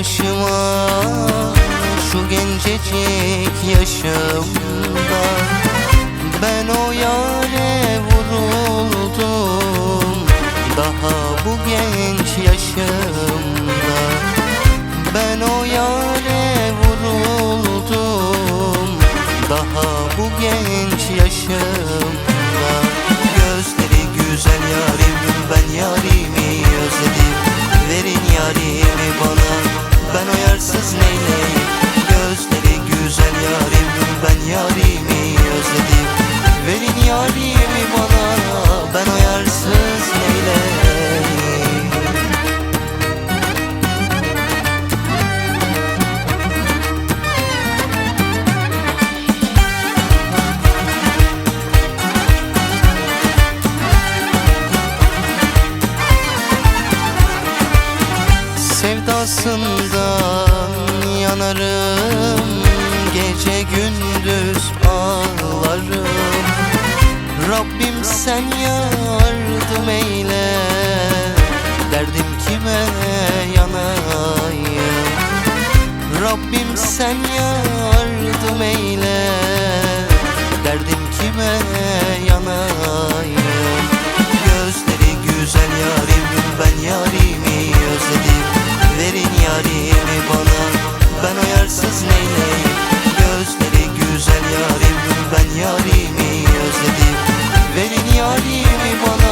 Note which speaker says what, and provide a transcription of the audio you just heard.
Speaker 1: başıma şu gencecik yaşımda. Ben o yâre vuruldum daha bu genç yaşımda. Ben o yâre vuruldum daha bu genç yaşımda. Gözleri güzel yarim, ben yarimi özledim. Verin yarimi bana, ben o yarsız neyleyim. Gözleri güzel yarim, ben yarimi özledim. Verin yarimi bana, ben o yarsız neyleyim. Sevdasından yanarım, gece gündüz ağlarım. Rabbim sen yardım eyle, derdim kime yanayım. Rabbim sen yardım eyle, derdim kime yanayım. Gözleri güzel yarim, ben yarimi özledim. Verin yarimi bana, ben o yarsız neyleyim. Gözleri güzel yarim, ben yarimi özledim. Verin yarimi bana,